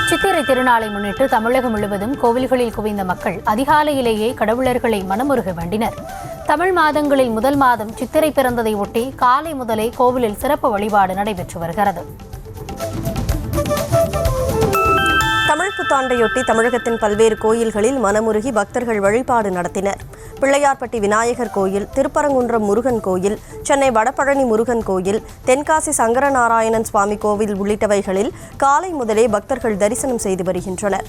சித்திரை திருநாளை முன்னிட்டு தமிழகம் முழுவதும் கோவில்களில் குவிந்த மக்கள் அதிகாலையிலேயே கடவுளர்களை மனமுருக வேண்டினர். தமிழ் மாதங்களில் முதல் மாதம் சித்திரை பிறந்ததை ஒட்டி காலை முதலே கோவிலில் சிறப்பு வழிபாடு நடைபெற்று வருகிறது. தமிழ் புத்தாண்டையொட்டி தமிழகத்தின் பல்வேறு கோயில்களில் மனமுருகி பக்தர்கள் வழிபாடு நடத்தினர். பிள்ளையார்பட்டி விநாயகர் கோயில், திருப்பரங்குன்றம் முருகன் கோயில், சென்னை வடபழனி முருகன் கோயில், தென்காசி சங்கரநாராயணன் சுவாமி கோவில் உள்ளிட்டவைகளில் காலை முதலே பக்தர்கள் தரிசனம் செய்து வருகின்றனர்.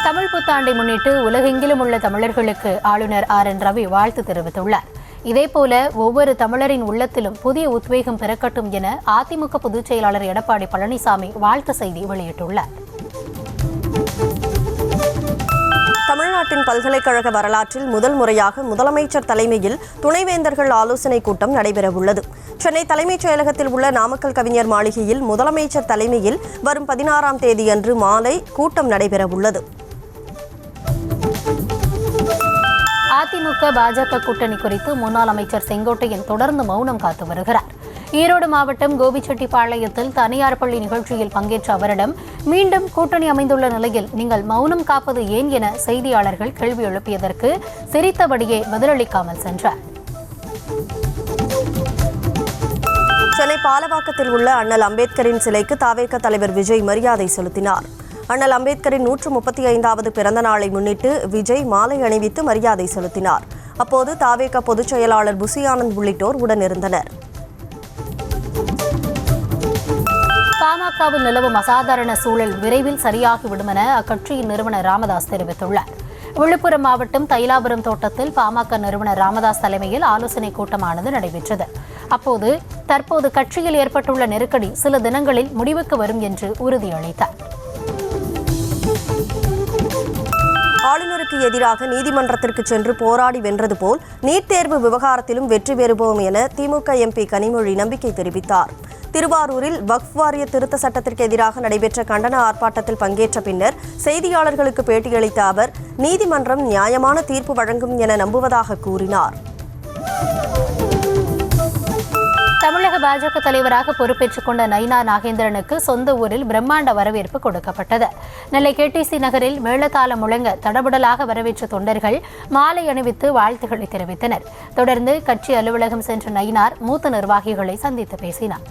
தமிழ் புத்தாண்டை முன்னிட்டு உலகெங்கிலும் உள்ள தமிழர்களுக்கு ஆளுநர் RN ரவி வாழ்த்து தெரிவித்துள்ளார். இதேபோல ஒவ்வொரு தமிழரின் உள்ளத்திலும் புதிய உத்வேகம் பிறக்கட்டும் என அதிமுக பொதுச் செயலாளர் எடப்பாடி பழனிசாமி வாழ்த்து செய்தி வெளியிட்டுள்ளார். தமிழ்நாட்டின் பல்கலைக்கழக வரலாற்றில் முதல் முறையாக முதலமைச்சர் தலைமையில் துணைவேந்தர்கள் ஆலோசனைக் கூட்டம் நடைபெறவுள்ளது. சென்னை தலைமைச் செயலகத்தில் உள்ள நாமக்கல் கவிஞர் மாளிகையில் முதலமைச்சர் தலைமையில் வரும் 16ஆம் தேதியன்று மாலை கூட்டம் நடைபெறவுள்ளது. அதிமுக பாஜக கூட்டணி குறித்து முன்னாள் அமைச்சர் செங்கோட்டையன் தொடர்ந்து மௌனம் காத்து வருகிறார். ஈரோடு மாவட்டம் கோபிச்செட்டிப்பாளையத்தில் தனியார் பள்ளி நிகழ்ச்சியில் பங்கேற்ற அவரிடம் மீண்டும் கூட்டணி அமைந்துள்ள நிலையில் நீங்கள் மௌனம் காப்பது ஏன் என செய்தியாளர்கள் கேள்வி எழுப்பியதற்கு சிரித்தபடியே பதிலளிக்காமல் சென்றார். சென்னை பாலவாக்கத்தில் உள்ள அண்ணல் அம்பேத்கரின் சிலைக்கு தவேக தலைவர் விஜய் மரியாதை செலுத்தினார். அண்ணல் அம்பேத்கரின் 135வது பிறந்த நாளை முன்னிட்டு விஜய் மாலை அணிவித்து மரியாதை செலுத்தினார். அப்போது தவேக பொதுச் செயலாளர் புசி ஆனந்த் உள்ளிட்டோர் உடனிருந்தனர். பாமகவில் நிலவும் அசாதாரண சூழல் விரைவில் சரியாகிவிடும் என அக்கட்சியின் நிறுவனர் ராமதாஸ் தெரிவித்துள்ளார். விழுப்புரம் மாவட்டம் தைலாபுரம் தோட்டத்தில் பாமக நிறுவனர் ராமதாஸ் தலைமையில் ஆலோசனைக் கூட்டமானது நடைபெற்றது. அப்போது தற்போது கட்சியில் ஏற்பட்டுள்ள நெருக்கடி சில தினங்களில் முடிவுக்கு வரும் என்று உறுதியளித்தார். ஆளுநருக்கு எதிராக நீதிமன்றத்திற்கு சென்று போராடி வென்றது போல் நீட் தேர்வு விவகாரத்திலும் வெற்றி பெறுவோம் என திமுக MP கனிமொழி நம்பிக்கை தெரிவித்தார். திருவாரூரில் வக்ஃப் வாரிய திருத்த சட்டத்திற்கு எதிராக நடைபெற்ற கண்டன ஆர்ப்பாட்டத்தில் பங்கேற்ற பின்னர் செய்தியாளர்களுக்கு பேட்டியளித்த அவர் நீதிமன்றம் நியாயமான தீர்ப்பு வழங்கும் என நம்புவதாக கூறினார். தமிழக பாஜக தலைவராக பொறுப்பேற்றுக் கொண்ட நயினார் நாகேந்திரனுக்கு சொந்த ஊரில் பிரம்மாண்ட வரவேற்பு கொடுக்கப்பட்டது. நெல்லை KTC நகரில் மேளதாளம் முழங்க தடபுடலாக வரவேற்ற தொண்டர்கள் மாலை அணிவித்து வாழ்த்துக்களை தெரிவித்தனர். தொடர்ந்து கட்சி அலுவலகம் சென்ற நயினார் மூத்த நிர்வாகிகளை சந்தித்து பேசினார்.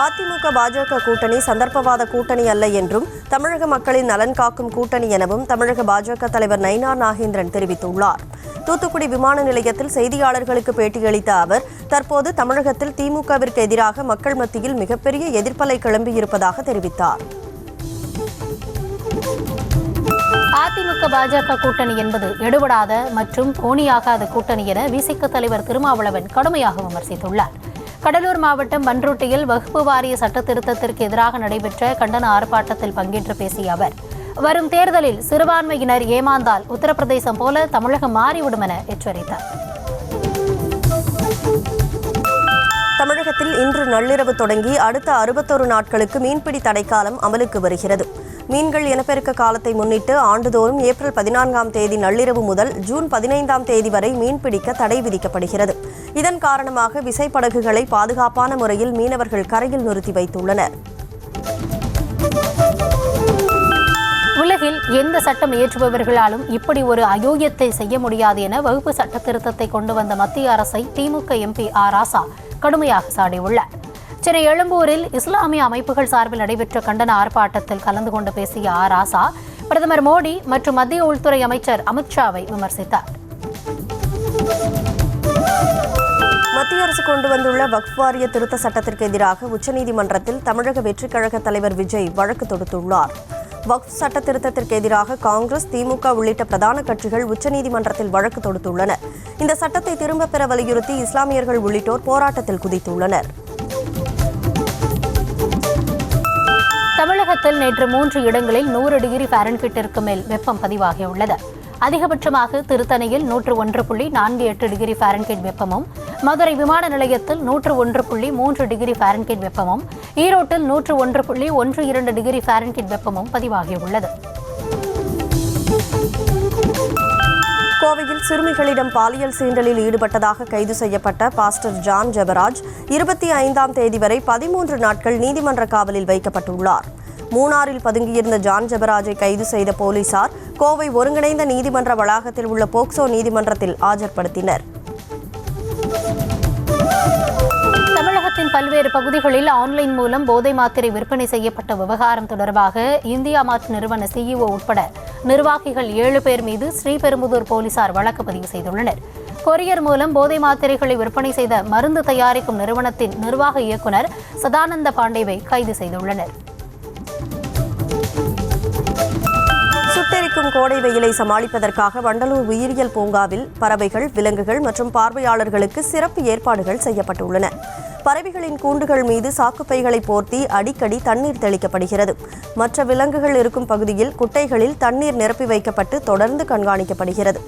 அதிமுக பாஜக கூட்டணி சந்தர்ப்பவாத கூட்டணி அல்ல என்றும் தமிழக மக்களின் நலன் காக்கும் கூட்டணி எனவும் தமிழக பாஜக தலைவர் நயினார் நாகேந்திரன் தெரிவித்துள்ளார். தூத்துக்குடி விமான நிலையத்தில் செய்தியாளர்களுக்கு பேட்டியளித்த அவர் தற்போது தமிழகத்தில் திமுகவிற்கு எதிராக மக்கள் மத்தியில் மிகப்பெரிய எதிர்ப்பலை கிளம்பியிருப்பதாக தெரிவித்தார். அதிமுக பாஜக கூட்டணி என்பது எடுபடாத மற்றும் போனியாகாத கூட்டணி என விசிக தலைவர் திருமாவளவன் கடுமையாக விமர்சித்துள்ளார். கடலூர் மாவட்டம் பன்ருட்டியில் வகுப்பு வாரிய சட்ட திருத்தத்திற்கு எதிராக நடைபெற்ற கண்டன ஆர்ப்பாட்டத்தில் பங்கேற்று பேசிய அவர் வரும் தேர்தலில் சிறுபான்மையினர் ஏமாந்தால் உத்தரப்பிரதேசம் போல தமிழகம் மாறிவிடும் என எச்சரித்தார். தமிழகத்தில் இன்று நள்ளிரவு தொடங்கி அடுத்த 61 நாட்களுக்கு மீன்பிடி தடைக்காலம் அமலுக்கு வருகிறது. மீன்கள் இனப்பெருக்க காலத்தை முன்னிட்டு ஆண்டுதோறும் ஏப்ரல் 14ஆம் தேதி நள்ளிரவு முதல் ஜூன் 15ஆம் தேதி வரை மீன்பிடிக்க தடை விதிக்கப்படுகிறது. இதன் காரணமாக விசைப்படகுகளை பாதுகாப்பான முறையில் மீனவர்கள் கரையில் நிறுத்தி வைத்துள்ளனர். உலகில் எந்த சட்டம் இயற்றுபவர்களாலும் இப்படி ஒரு அயோக்கியத்தை செய்ய முடியாது என வகுப்பு சட்ட திருத்தத்தை கொண்டு வந்த மத்திய அரசை திமுக MP R. ராசா கடுமையாக சாடியுள்ளார். சென்னை எழும்பூரில் இஸ்லாமிய அமைப்புகள் சார்பில் நடைபெற்ற கண்டன ஆர்ப்பாட்டத்தில் கலந்து கொண்டு பேசிய R. ராசா பிரதமர் மோடி மற்றும் மத்திய உள்துறை அமைச்சர் அமித்ஷாவை விமர்சித்தார். மத்திய அரசு கொண்டு வந்துள்ள வக்ஃப் வாரிய திருத்த சட்டத்திற்கு எதிராக உச்சநீதிமன்றத்தில் தமிழக வெற்றிக் கழக தலைவர் விஜய் வழக்கு தொடுத்துள்ளார். வக்ஃப் சட்ட திருத்தத்திற்கு எதிராக காங்கிரஸ், திமுக உள்ளிட்ட பிரதான கட்சிகள் உச்சநீதிமன்றத்தில் வழக்கு தொடுத்துள்ளனர். இந்த சட்டத்தை திரும்பப் பெற வலியுறுத்தி இஸ்லாமியர்கள் உள்ளிட்டோர் போராட்டத்தில் குதித்துள்ளனர். தமிழகத்தில் நேற்று 3 இடங்களில் 100 டிகிரி ஃபாரன்ஹீட்டிற்கு மேல் வெப்பம் பதிவாகியுள்ளது. அதிகபட்சமாக திருத்தணியில் 101.48 டிகிரி ஃபாரன்ஹீட் வெப்பமும், மதுரை விமான நிலையத்தில் 101.3 டிகிரி ஃபாரன்ஹீட் வெப்பமும், ஈரோட்டில் 101.12 டிகிரி ஃபாரன்ஹீட் வெப்பமும் பதிவாகியுள்ளது. கோவையில் சிறுமிகளிடம் பாலியல் சீண்டலில் ஈடுபட்டதாக கைது செய்யப்பட்ட பாஸ்டர் ஜான் ஜெபராஜ் 25ஆம் தேதி வரை 13 நாட்கள் நீதிமன்ற காவலில் வைக்கப்பட்டுள்ளார். மூணாறில் பதுங்கியிருந்த ஜான் ஜெபராஜை கைது செய்த போலீசார் கோவை ஒருங்கிணைந்த நீதிமன்ற வளாகத்தில் உள்ள போக்சோ நீதிமன்றத்தில் ஆஜர்படுத்தினர். தமிழகத்தின் பல்வேறு பகுதிகளில் ஆன்லைன் மூலம் போதை மாத்திரை விற்பனை செய்யப்பட்ட விவகாரம் தொடர்பாக இந்தியா மார்ட் நிறுவன சிஇஓ உட்பட நிர்வாகிகள் 7 பேர் மீது ஸ்ரீபெரும்புதூர் போலீசார் வழக்கு பதிவு செய்துள்ளனர். கொரியர் மூலம் போதை மாத்திரைகளை விற்பனை செய்த மருந்து தயாரிக்கும் நிறுவனத்தின் நிர்வாக இயக்குநர் சதானந்த பாண்டேவை கைது செய்துள்ளனர். சுட்டெரிக்கும் கோடை வெயிலை சமாளிப்பதற்காக வண்டலூர் உயிரியல் பூங்காவில் பறவைகள், விலங்குகள் மற்றும் பார்வையாளர்களுக்கு சிறப்பு ஏற்பாடுகள் செய்யப்பட்டுள்ளன. பறவைகளின் கூண்டுகள் மீது சாக்குப்பைகளை போர்த்தி அடிக்கடி தண்ணீர் தெளிக்கப்படுகிறது. மற்ற விலங்குகள் இருக்கும் பகுதியில் குட்டைகளில் தண்ணீர் நிரப்பி வைக்கப்பட்டு தொடர்ந்து கண்காணிக்கப்படுகிறது.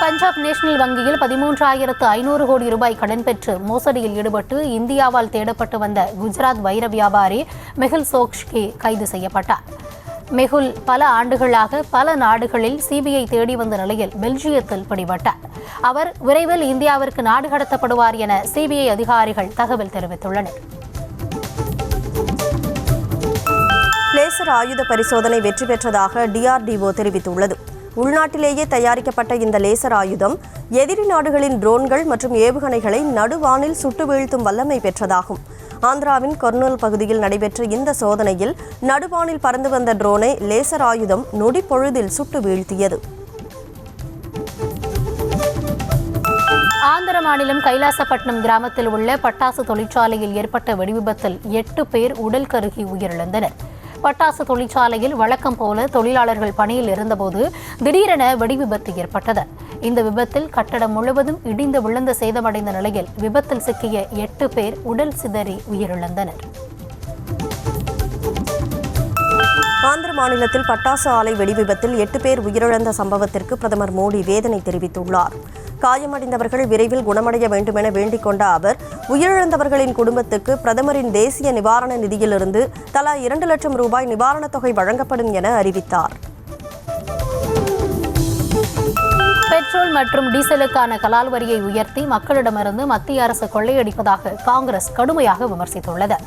பஞ்சாப் நேஷனல் வங்கியில் 13,500 கோடி ரூபாய் கடன் பெற்று மோசடியில் ஈடுபட்டு இந்தியாவால் தேடப்பட்டு வந்த குஜராத் வைர வியாபாரி மெகுல் சோக்ஷி கைது செய்யப்பட்டார். மெகுல் பல ஆண்டுகளாக பல நாடுகளில் சிபிஐ தேடி வந்த நிலையில் பெல்ஜியத்தில் பிடிபட்டார். அவர் விரைவில் இந்தியாவிற்கு நாடு கடத்தப்படுவார் என சிபிஐ அதிகாரிகள் தகவல் தெரிவித்துள்ளனர். லேசர் ஆயுத பரிசோதனை வெற்றி பெற்றதாக DRDO தெரிவித்துள்ளது. உள்நாட்டிலேயே தயாரிக்கப்பட்ட இந்த லேசர் ஆயுதம் எதிரி நாடுகளின் ட்ரோன்கள் மற்றும் ஏவுகணைகளை நடுவானில் சுட்டு வீழ்த்தும் வல்லமை பெற்றதாகும். ஆந்திராவின் கர்னூல் பகுதியில் நடைபெற்ற இந்த சோதனையில் நடுவானில் பறந்து வந்த ட்ரோனை லேசர் ஆயுதம் நொடி பொழுதில் சுட்டு வீழ்த்தியது. ஆந்திர மாநிலம் கைலாசப்பட்டினம் கிராமத்தில் உள்ள பட்டாசு தொழிற்சாலையில் ஏற்பட்ட வெடிவிபத்தில் 8 பேர் உடல் கருகி உயிரிழந்தனர். பட்டாசு தொழிற்சாலையில் வழக்கம் போல தொழிலாளர்கள் பணியில் இருந்தபோது திடீரென வெடிவிபத்து ஏற்பட்டது. இந்த விபத்தில் கட்டடம் முழுவதும் இடிந்து விழுந்து சேதமடைந்த நிலையில் விபத்தில் சிக்கிய 8 பேர் உடல் சிதறி உயிரிழந்தனர். ஆந்திர மாநிலத்தில் பட்டாசு ஆலை வெடிவிபத்தில் 8 பேர் உயிரிழந்த சம்பவத்திற்கு பிரதமர் மோடி வேதனை தெரிவித்துள்ளார். காயமடைந்தவர்கள் விரைவில் குணமடைய வேண்டுமென வேண்டிக் கொண்ட அவர் உயிரிழந்தவர்களின் குடும்பத்துக்கு பிரதமரின் தேசிய நிவாரண நிதியிலிருந்து தலா 2 லட்சம் ரூபாய் நிவாரணத் தொகை வழங்கப்படும் என அறிவித்தார். பெட்ரோல் மற்றும் டீசலுக்கான கலால் வரியை உயர்த்தி மக்களிடமிருந்து மத்திய அரசு கொள்ளையடிப்பதாக காங்கிரஸ் கடுமையாக விமர்சித்துள்ளது.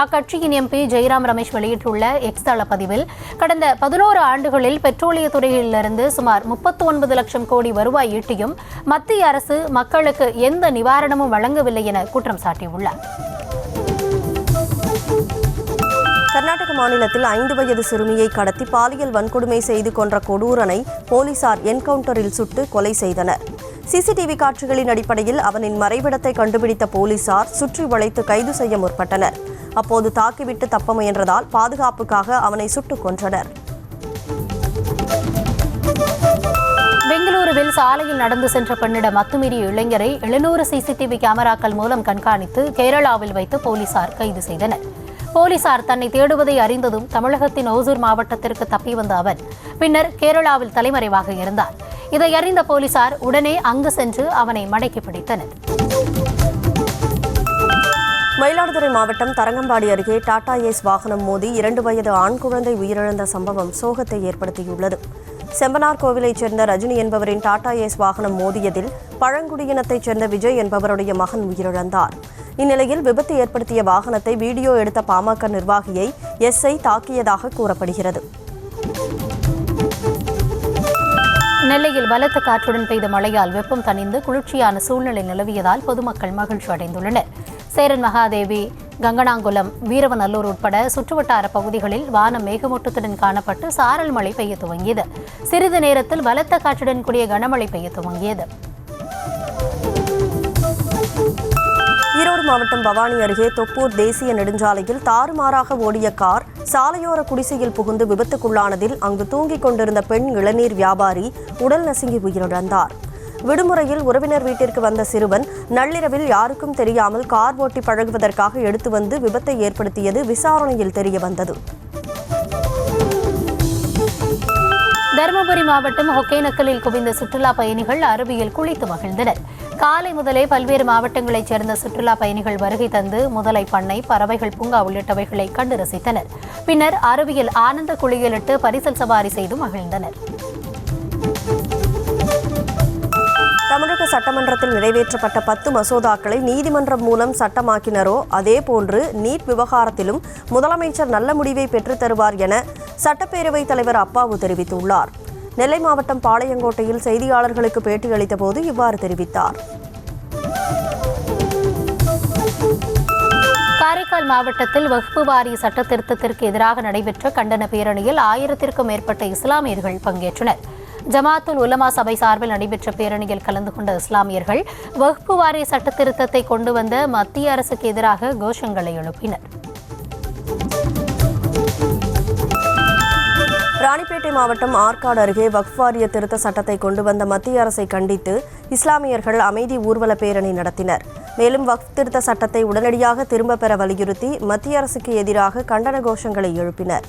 அக்கட்சியின் MP ஜெய்ராம் ரமேஷ் வெளியிட்டுள்ள எக்ஸ் தள பதிவில் கடந்த 11 ஆண்டுகளில் பெட்ரோலிய துறையிலிருந்து சுமார் 39 லட்சம் கோடி வருவாய் ஈட்டியும் மத்திய அரசு மக்களுக்கு எந்த நிவாரணமும் வழங்கவில்லை என குற்றம் சாட்டியுள்ளார். கர்நாடக மாநிலத்தில் 5 வயது சிறுமியை கடத்தி பாலியல் வன்கொடுமை செய்து கொன்ற கொடூரனை போலீசார் என்கவுண்டரில் சுட்டு கொலை செய்தனர். CCTV காட்சிகளின் அடிப்படையில் அவனின் மறைவிடத்தை கண்டுபிடித்த போலீசார் சுற்றி வளைத்து கைது செய்ய முற்பட்டனர். அப்போது தாக்கிவிட்டு தப்ப முயன்றதால் பாதுகாப்புக்காக அவனை சுட்டுக் கொன்றனர். பெங்களூருவில் சாலையில் நடந்து சென்ற பெண்ணிடம் அத்துமீறிய இளைஞரை 700 CCTV கேமராக்கள் மூலம் கண்காணித்து கேரளாவில் வைத்து போலீசார் கைது செய்தனர். போலீசார் தன்னை தேடுவதை அறிந்ததும் தமிழகத்தின் ஓசூர் மாவட்டத்திற்கு தப்பி வந்த அவன் பின்னர் கேரளாவில் தலைமறைவாக இருந்தார். இதை அறிந்த போலீசார் உடனே அங்கு சென்று அவனை மடக்கி பிடித்தனர். மயிலாடுதுறை மாவட்டம் தரங்கம்பாடி அருகே டாடா ஏஸ் வாகனம் மோதி 2 வயது ஆண் குழந்தை உயிரிழந்த சம்பவம் சோகத்தை ஏற்படுத்தியுள்ளது. செம்பனார் கோவிலைச் சேர்ந்த ரஜினி என்பவரின் டாடா ஏஸ் வாகனம் மோதியதில் பழங்குடியினத்தைச் சேர்ந்த விஜய் என்பவருடைய மகன் உயிரிழந்தார். இந்நிலையில் விபத்து ஏற்படுத்திய வாகனத்தை வீடியோ எடுத்த பாமக நிர்வாகியை SI தாக்கியதாக கூறப்படுகிறது. நெல்லையில் பலத்த காற்றுடன் பெய்த மழையால் வெப்பம் தணிந்து குளிர்ச்சியான சூழ்நிலை நிலவியதால் பொதுமக்கள் மகிழ்ச்சி அடைந்துள்ளனர். சேரன் மகாதேவி, கங்கனாங்குளம், வீரவநல்லூர் உட்பட சுற்றுவட்டார பகுதிகளில் வானம் மேகமூட்டத்துடன் காணப்பட்டு சாரல் மழை பெய்ய துவங்கியது. சிறிது நேரத்தில் பலத்த காற்றுடன் கூடிய கனமழை பெய்ய துவங்கியது. ஈரோடு மாவட்டம் பவானி அருகே தொப்பூர் தேசிய நெடுஞ்சாலையில் தாறுமாறாக ஓடிய கார் சாலையோர குடிசையில் புகுந்து விபத்துக்குள்ளானதில் அங்கு தூங்கிக் கொண்டிருந்த பெண் இளநீர் வியாபாரி உடல் நசுங்கி உயிரிழந்தார். விடுமுறையில் உறவினர் வீட்டிற்கு வந்த சிறுவன் நள்ளிரவில் யாருக்கும் தெரியாமல் கார் ஓட்டி பழகுவதற்காக எடுத்து வந்து விபத்தை ஏற்படுத்தியது விசாரணையில் தெரியவந்தது. தருமபுரி மாவட்டம் ஒகேனக்கலில் குவிந்த சுற்றுலா பயணிகள் அருவியில் குளித்து மகிழ்ந்தனர். காலை முதலே பல்வேறு மாவட்டங்களைச் சேர்ந்த சுற்றுலா பயணிகள் வருகை தந்து முதலை பண்ணை, பறவைகள் பூங்கா உள்ளிட்டவைகளை கண்டு ரசித்தனர். பின்னர் அருவியில் ஆனந்த குளியலிட்டு பரிசல் சவாரி செய்து மகிழ்ந்தனர். தமிழக சட்டமன்றத்தில் நிறைவேற்றப்பட்ட 10 மசோதாக்களை நீதிமன்றம் மூலம் சட்டமாக்கினரோ அதேபோன்று நீட் விவகாரத்திலும் முதலமைச்சர் நல்ல முடிவை பெற்றுத் தருவார் என சட்டப்பேரவைத் தலைவர் அப்பாவு தெரிவித்துள்ளார். நெல்லை மாவட்டம் பாளையங்கோட்டையில் செய்தியாளர்களுக்கு பேட்டியளித்த போது இவ்வாறு தெரிவித்தார். காரைக்கால் மாவட்டத்தில் வக்ஃபு வாரிய சட்ட திருத்தத்திற்கு எதிராக நடைபெற்ற கண்டன பேரணியில் 1000க்கும் மேற்பட்ட இஸ்லாமியர்கள் பங்கேற்றனர். ஜமாத்துல் உலமா சபை சார்பில் நடைபெற்ற பேரணியில் கலந்து கொண்ட இஸ்லாமியர்கள் வக்ஃபு வாரிய சட்ட திருத்தத்தை கொண்டு வந்த மத்திய அரசுக்கு எதிராக கோஷங்களை எழுப்பினர். ராணிப்பேட்டை மாவட்டம் ஆற்காடு அருகே வக்ஃப் வாரிய திருத்த சட்டத்தை கொண்டு வந்த மத்திய அரசை கண்டித்து இஸ்லாமியர்கள் அமைதி ஊர்வல பேரணி நடத்தினர். மேலும் வக்ஃப் திருத்த சட்டத்தை உடனடியாக திரும்பப் பெற வலியுறுத்தி மத்திய அரசுக்கு எதிராக கண்டன கோஷங்களை எழுப்பினர்.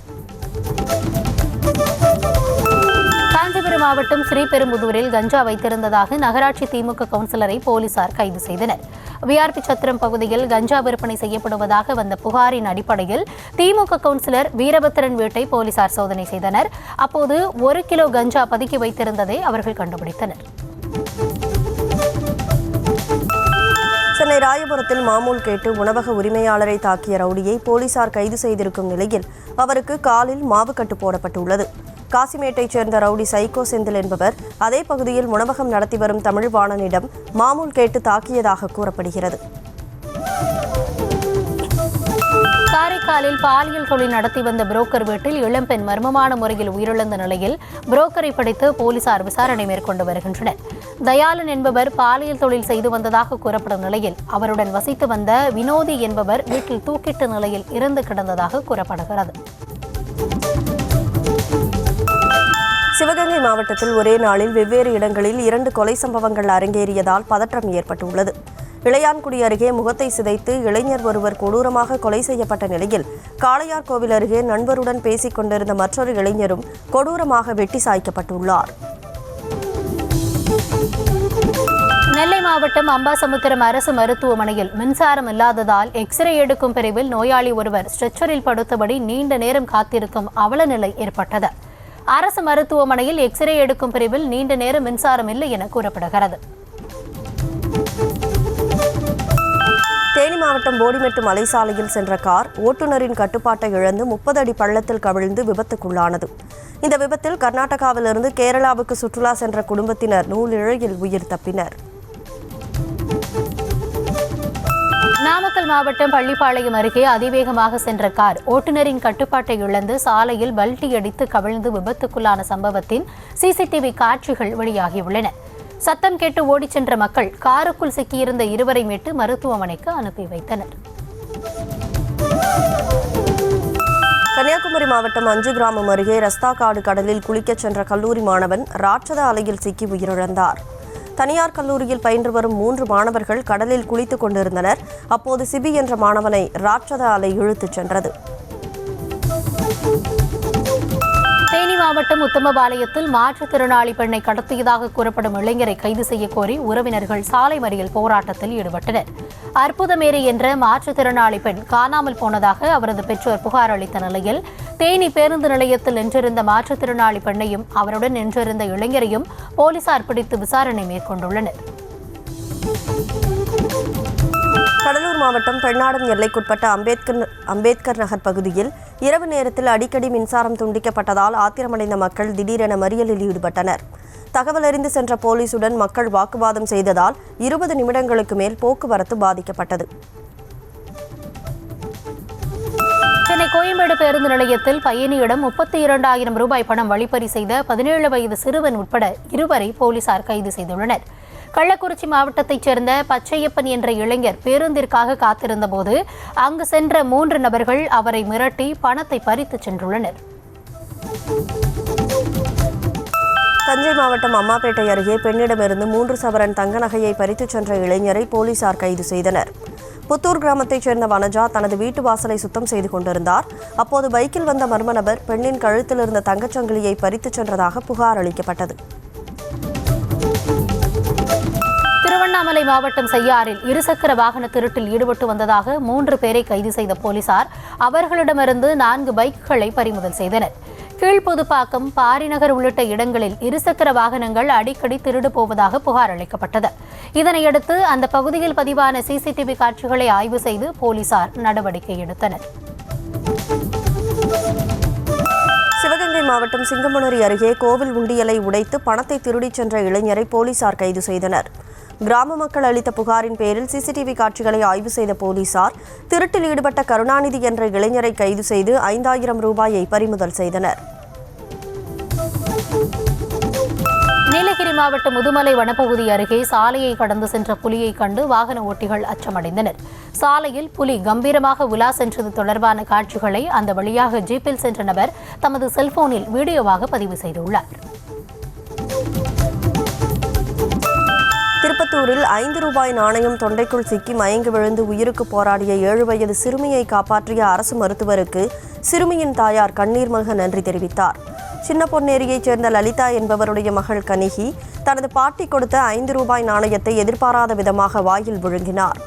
காஞ்சிபுரம் மாவட்டம் ஸ்ரீபெரும்புதூரில் கஞ்சா வைத்திருந்ததாக நகராட்சி திமுக கவுன்சிலரை போலீசார் கைது செய்தனர். விஆர்பி சத்திரம் பகுதியில் கஞ்சா விற்பனை செய்யப்படுவதாக வந்த புகாரின் அடிப்படையில் திமுக கவுன்சிலர் வீரபத்திரன் வீட்டை போலீசார் சோதனை செய்தனர். அப்போது 1 கிலோ கஞ்சா பதுக்கி வைத்திருந்ததை அவர்கள் கண்டுபிடித்தனர். சென்னை ராயபுரத்தில் மாமூல் கேட்டு உணவக உரிமையாளரை தாக்கிய ரவுடியை போலீசார் கைது செய்திருக்கும் நிலையில் அவருக்கு காலில் மாவுக்கட்டு போடப்பட்டுள்ளது. காசிமேட்டைச் சேர்ந்த ரவுடி சைக்கோ செந்தில் என்பவர் அதே பகுதியில் உணவகம் நடத்தி வரும் தமிழ்வாணனிடம் மாமூல் கேட்டு தாக்கியதாக கூறப்படுகிறது. காரைக்காலில் பாலியல் தொழில் நடத்தி வந்த புரோக்கர் வீட்டில் இளம்பெண் மர்மமான முறையில் உயிரிழந்த நிலையில் புரோக்கரை பிடித்து போலீசார் விசாரணை மேற்கொண்டு வருகின்றனர். தயாளன் என்பவர் பாலியல் தொழில் செய்து வந்ததாக கூறப்படும் நிலையில் அவருடன் வசித்து வந்த வினோதி என்பவர் வீட்டில் தூக்கிட்ட நிலையில் இறந்து கிடந்ததாக கூறப்படுகிறது. சிவகங்கை மாவட்டத்தில் ஒரே நாளில் வெவ்வேறு இடங்களில் 2 கொலை சம்பவங்கள் அரங்கேறியதால் பதற்றம் ஏற்பட்டுள்ளது. இளையான்குடி அருகே முகத்தை சிதைத்து இளைஞர் ஒருவர் கொடூரமாக கொலை செய்யப்பட்ட நிலையில் காளையார்கோவில் அருகே நண்பருடன் பேசிக் கொண்டிருந்த மற்றொரு இளைஞரும் கொடூரமாக வெட்டி சாய்க்கப்பட்டுள்ளார். நெல்லை மாவட்டம் அம்பாசமுத்திரம் அரசு மருத்துவமனையில் மின்சாரம் இல்லாததால் எக்ஸ்ரே எடுக்கும் பிரிவில் நோயாளி ஒருவர் ஸ்ட்ரெச்சரில் படுத்தபடி நீண்ட நேரம் காத்திருக்கும் அவலநிலை ஏற்பட்டது. அரசு மருத்துவமனையில் எக்ஸ்ரே எடுக்கும் பிரிவில் நீண்ட நேரம் மின்சாரம் இல்லை என கூறப்படுகிறது. தேனி மாவட்டம் போடிமெட்டு மலைசாலையில் சென்ற கார் ஓட்டுநரின் கட்டுப்பாட்டை இழந்து 30 அடி பள்ளத்தில் கவிழ்ந்து விபத்துக்குள்ளானது. இந்த விபத்தில் கர்நாடகாவிலிருந்து கேரளாவுக்கு சுற்றுலா சென்ற குடும்பத்தினர் நூலிழையில் உயிர் தப்பினர். நாமக்கல் மாவட்டம் பள்ளிப்பாளையம் அருகே அதிவேகமாக சென்ற கார் ஓட்டுநரின் கட்டுப்பாட்டை இழந்து சாலையில் பல்டி அடித்து கவிழ்ந்து விபத்துக்குள்ளான சம்பவத்தின் சிசிடிவி காட்சிகள் வெளியாகியுள்ளன. சத்தம் கேட்டு ஓடிச் சென்ற மக்கள் காருக்குள் சிக்கியிருந்த இருவரை மீட்டு மருத்துவமனைக்கு அனுப்பி வைத்தனர். கன்னியாகுமரி மாவட்டம் 5 கிராமம் அருகே ரஸ்தாகாடு கடலில் குளிக்கச் சென்ற கல்லூரி மாணவன் ராட்சத அலையில் சிக்கி உயிரிழந்தார். தனியார் கல்லூரியில் பயின்று வரும் 3 மாணவர்கள் கடலில் குளித்துக் கொண்டிருந்தனர். அப்போது சிபி என்ற மாணவனை ராட்சத அலை இழுத்துச் சென்றது. தேனி மாவட்டம் உத்தமபாளையத்தில் மாற்றுத்திறனாளி பெண்ணை கடத்தியதாக கூறப்படும் இளைஞரை கைது செய்யக்கோரி உறவினர்கள் சாலை மறியல் போராட்டத்தில் ஈடுபட்டனர். அற்புதமேரி என்ற மாற்றுத்திறனாளி பெண் காணாமல் போனதாக அவரது பெற்றோர் புகார் அளித்த நிலையில் தேனி பேருந்து நிலையத்தில் நின்றிருந்த மாற்றுத்திறனாளி பெண்ணையும் அவருடன் நின்றிருந்த இளைஞரையும் போலீசார் பிடித்து விசாரணை மேற்கொண்டுள்ளனர். கடலூர் மாவட்டம் பெண்ணாடம் எல்லைக்குட்பட்ட அம்பேத்கர் நகர் பகுதியில் இரவு நேரத்தில் அடிக்கடி மின்சாரம் துண்டிக்கப்பட்டதால் ஆத்திரமடைந்த மக்கள் திடீரென மறியலில் ஈடுபட்டனர். தகவல் அறிந்து சென்ற போலீசுடன் மக்கள் வாக்குவாதம் செய்ததால் 20 நிமிடங்களுக்கு மேல் போக்குவரத்து பாதிக்கப்பட்டது. சென்னை கோயம்பேடு பேருந்து நிலையத்தில் பயணியிடம் 32,000 ரூபாய் பணம் வழிப்பறி செய்த 17 வயது சிறுவன் உட்பட 2 போலீசார் கைது செய்துள்ளனர். கள்ளக்குறிச்சி மாவட்டத்தைச் சேர்ந்த பச்சையப்பன் என்ற இளைஞர் பேருந்திற்காக காத்திருந்தபோது அங்கு சென்ற 3 நபர்கள் அவரை மிரட்டி பணத்தை பறித்துச் சென்றுள்ளனர். தஞ்சை மாவட்டம் அம்மாப்பேட்டை அருகே பெண்ணிடமிருந்து 3 சவரன் தங்க நகையை பறித்துச் சென்ற இளைஞரை போலீசார் கைது செய்தனர். புத்தூர் கிராமத்தைச் சேர்ந்த வனஜா தனது வீட்டு வாசலை சுத்தம் செய்து கொண்டிருந்தார். அப்போது பைக்கில் வந்த மர்ம நபர் பெண்ணின் கழுத்தில் இருந்த தங்கச்சங்கிலியை பறித்துச் சென்றதாக புகார் அளிக்கப்பட்டது. திருவண்ணாமலை மாவட்டம் செய்யாறில் இருசக்கர வாகன திருட்டில் ஈடுபட்டு வந்ததாக 3 பேரை கைது செய்த போலீசார் அவர்களிடமிருந்து 4 பைக்குகளை பறிமுதல் செய்தனர். கீழ்பொதுப்பாக்கம், பாரிநகர் உள்ளிட்ட இடங்களில் இருசக்கர வாகனங்கள் அடிக்கடி திருடு போவதாக புகார் அளிக்கப்பட்டது. இதனையடுத்து அந்த பகுதியில் பதிவான சிசிடிவி காட்சிகளை ஆய்வு செய்து போலீசார் நடவடிக்கை எடுத்தனர். சிவகங்கை மாவட்டம் சிங்கம்புணரி அருகே கோவில் உண்டியலை உடைத்து பணத்தை திருடிச் சென்ற இளைஞரை போலீசார் கைது செய்தனர். கிராம மக்கள் அளித்த புகாரின் பேரில் சிசிடிவி காட்சிகளை ஆய்வு செய்த போலீசார் திருட்டில் ஈடுபட்ட கருணாநிதி என்ற இளைஞரை கைது செய்து 5000 ரூபாயை பறிமுதல் செய்தனர். நீலகிரி மாவட்டம் முதுமலை வனப்பகுதி அருகே சாலையை கடந்து சென்ற புலியை கண்டு வாகன ஓட்டிகள் அச்சமடைந்தனர். சாலையில் புலி கம்பீரமாக உலா சென்றது தொடர்பான காட்சிகளை அந்த வழியாக ஜீப்பில் சென்ற நபர் தமது செல்போனில் வீடியோவாக பதிவு செய்துள்ளார். திருப்பத்தூரில் 5 ரூபாய் நாணயம் தொண்டைக்குள் சிக்கி மயங்கி விழுந்து உயிருக்கு போராடிய 7 வயது சிறுமியை காப்பாற்றிய அரசு மருத்துவருக்கு சிறுமியின் தாயார் கண்ணீர் மல்க நன்றி தெரிவித்தார். சின்னப்பொன்னேரியைச் சேர்ந்த லலிதா என்பவருடைய மகள் கனிகி தனது பாட்டி கொடுத்த 5 ரூபாய் நாணயத்தை எதிர்பாராத விதமாக வாயில் விழுங்கினார்.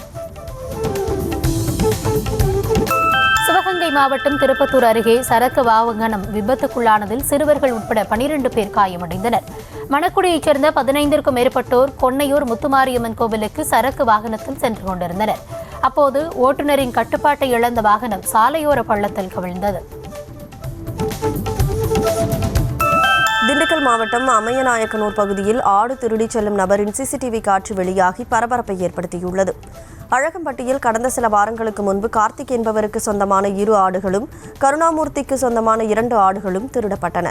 சிவகங்கை மாவட்டம் திருப்பத்தூர் அருகே சரக்கு வாகனம் விபத்துக்குள்ளானதில் சிறுவர்கள் உட்பட 12 பேர் காயமடைந்தனர். மணக்குடியைச் சேர்ந்த 15க்கும் மேற்பட்டோர் கொன்னையூர் முத்துமாரியம்மன் கோவிலுக்கு சரக்கு வாகனத்தில் சென்று கொண்டிருந்தனர். அப்போது ஓட்டுநரின் கட்டுப்பாட்டை இழந்த வாகனம் சாலையோர பள்ளத்தில் கவிழ்ந்தது. திண்டுக்கல் மாவட்டம் அம்மையநாயக்கனூர் பகுதியில் ஆடு திருடிச் செல்லும் நபரின் சிசிடிவி காட்சி வெளியாகி பரபரப்பை ஏற்படுத்தியுள்ளது. அழகம்பட்டியில் கடந்த சில வாரங்களுக்கு முன்பு கார்த்திக் என்பவருக்கு சொந்தமான 2 ஆடுகளும் கருணாமூர்த்திக்கு சொந்தமான 2 ஆடுகளும் திருடப்பட்டன.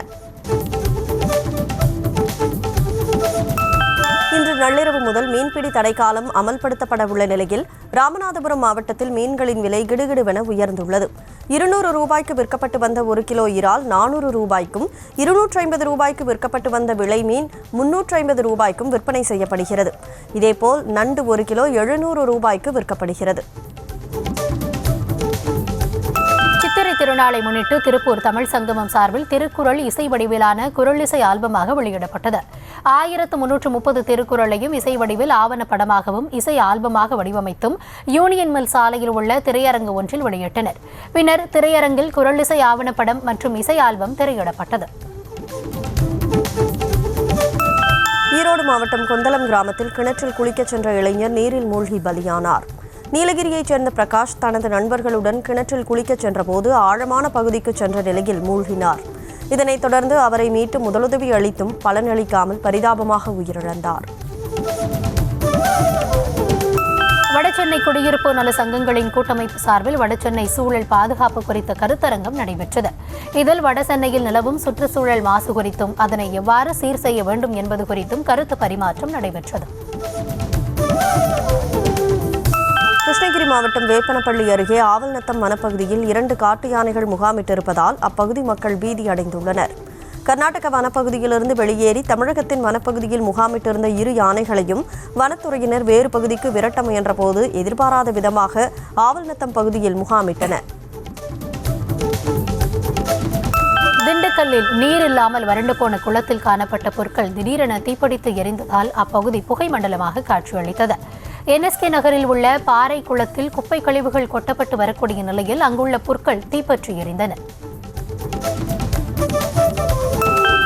இன்று நள்ளிரவு முதல் மீன்பிடி தடைக்காலம் அமல்படுத்தப்பட உள்ள நிலையில் ராமநாதபுரம் மாவட்டத்தில் மீன்களின் விலை கிடுகிடுவென உயர்ந்துள்ளது. 200 ரூபாய்க்கு விற்கப்பட்டு வந்த 1 கிலோ இறால் 400 ரூபாய்க்கும் 250 ரூபாய்க்கு விற்கப்பட்டு வந்த விலை மீன் 350 ரூபாய்க்கும் விற்பனை செய்யப்படுகிறது. இதேபோல் நண்டு 1 கிலோ 700 ரூபாய்க்கு விற்கப்படுகிறது. சித்திரை திருநாளை முன்னிட்டு திருப்பூர் தமிழ் சங்கமம் சார்பில் திருக்குறள் இசை வடிவிலான குறளிசை ஆல்பமாக வெளியிடப்பட்டது. 1330 திருக்குறளையும் இசை வடிவில் ஆவணப்படமாகவும் இசை ஆல்பமாக வடிவமைத்தும் யூனியன் மில் சாலையில் உள்ள திரையரங்கு ஒன்றில் வெளியிட்டனர். பின்னர் திரையரங்கில் குறளிசை ஆவணப்படம் மற்றும் இசை ஆல்பம் திரையிடப்பட்டது. ஈரோடு மாவட்டம் கொந்தளம் கிராமத்தில் கிணற்றில் குளிக்கச் சென்ற இளைஞர் நீரில் மூழ்கி பலியானார். நீலகிரியைச் சேர்ந்த பிரகாஷ் தனது நண்பர்களுடன் கிணற்றில் குளிக்கச் சென்றபோது ஆழமான பகுதிக்கு சென்ற நிலையில் மூழ்கினார். இதனைத் தொடர்ந்து அவரை மீட்டு முதலுதவி அளித்தும் பலனளிக்காமல் பரிதாபமாக உயிரிழந்தார். வடசென்னை குடியிருப்பு நல சங்கங்களின் கூட்டமைப்பு சார்பில் வடசென்னை சூழல் பாதுகாப்பு குறித்த கருத்தரங்கம் நடைபெற்றது. இதில் வடசென்னையில் நிலவும் சுற்றுச்சூழல் மாசு குறித்தும் அதனை எவ்வாறு சீர் செய்ய வேண்டும் என்பது குறித்தும் கருத்து பரிமாற்றம் நடைபெற்றது. கிருஷ்ணகிரி மாவட்டம் வேப்பனப்பள்ளி அருகே ஆவல்நத்தம் வனப்பகுதியில் 2 காட்டு யானைகள் முகாமிட்டிருப்பதால் அப்பகுதி மக்கள் பீதி அடைந்துள்ளனர். கர்நாடக வனப்பகுதியிலிருந்து வெளியேறி தமிழகத்தின் வனப்பகுதியில் முகாமிட்டிருந்த 2 யானைகளையும் வனத்துறையினர் வேறு பகுதிக்கு விரட்ட முயன்றபோது எதிர்பாராத விதமாக ஆவல்நத்தம் பகுதியில் முகாமிட்டன. திண்டுக்கல்லில் நீர் இல்லாமல் வறண்டு போன குளத்தில் காணப்பட்ட புற்கள் திடீரென தீப்பிடித்து எரிந்ததால் அப்பகுதி புகை மண்டலமாக காட்சியளித்தது. NSK நகரில் உள்ள பாறை குளத்தில் குப்பை கழிவுகள் கொட்டப்பட்டு வரக்கூடிய நிலையில் அங்குள்ள புற்கள் தீப்பற்றி எரிந்தன.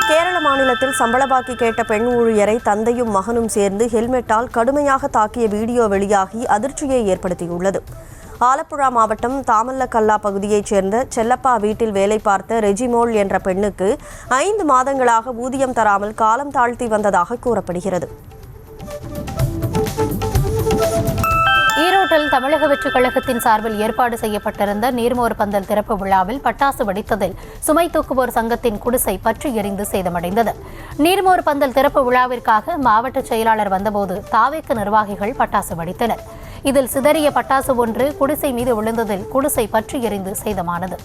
கேரள மாநிலத்தில் சம்பள பாக்கி கேட்ட பெண் ஊழியரை தந்தையும் மகனும் சேர்ந்து ஹெல்மெட்டால் கடுமையாக தாக்கிய வீடியோ வெளியாகி அதிர்ச்சியை ஏற்படுத்தியுள்ளது. ஆலப்புழா மாவட்டம் தாமல்லக்கல்லா பகுதியைச் சேர்ந்த செல்லப்பா வீட்டில் வேலை பார்த்த ரெஜிமோல் என்ற பெண்ணுக்கு 5 மாதங்களாக ஊதியம் தராமல் காலம் தாழ்த்தி வந்ததாக கூறப்படுகிறது. ஈரோட்டில் தமிழக வெற்றிக் கழகத்தின் சார்பில் ஏற்பாடு செய்யப்பட்டிருந்த நீர்மோர் பந்தல் திறப்பு விழாவில் பட்டாசு வெடித்ததில் சுமை தூக்குவோர் சங்கத்தின் குடிசை பற்றி எரிந்து சேதமடைந்தது. நீர்மோர் பந்தல் திறப்பு விழாவிற்காக மாவட்ட செயலாளர் வந்தபோது தாவேக்கு நிர்வாகிகள் பட்டாசு வெடித்தனர். இதில் சிதறிய பட்டாசு ஒன்று குடிசை மீது விழுந்ததில் குடிசை பற்றி எரிந்து சேதமானது.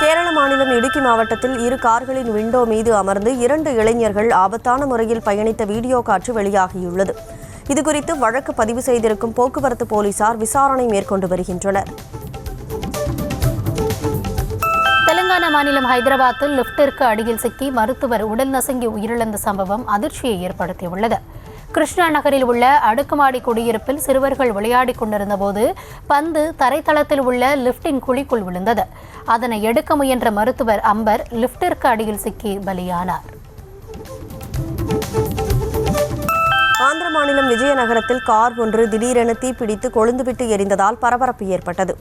கேரள மாநிலம் இடுக்கி மாவட்டத்தில் 2 கார்களின் விண்டோ மீது அமர்ந்து 2 இளைஞர்கள் ஆபத்தான முறையில் பயணித்த வீடியோ காட்சி வெளியாகியுள்ளது. இதுகுறித்து வழக்கு பதிவு செய்திருக்கும் போக்குவரத்து போலீசார் விசாரணை மேற்கொண்டு வருகின்றனர். தெலுங்கானா மாநிலம் ஹைதராபாத்தில் லிப்டிற்கு அடியில் சிக்கி மருத்துவர் உடல் நசுங்கி உயிரிழந்த சம்பவம் அதிர்ச்சியை ஏற்படுத்தியுள்ளது. கிருஷ்ணா நகரில் உள்ள அடுக்குமாடி குடியிருப்பில் சிறுவர்கள் விளையாடிக் கொண்டிருந்தபோது பந்து தரைத்தளத்தில் உள்ள லிப்டின் குழிக்குள் விழுந்தது. அதனை எடுக்க முயன்ற மருத்துவர் அம்பர் லிப்டிற்கு அடியில் சிக்கி பலியானார். ஆந்திர மாநிலம் விஜயநகரத்தில் கார் ஒன்று திடீரென தீப்பிடித்து கொழுந்துவிட்டு எரிந்ததால் பரபரப்பு ஏற்பட்டது.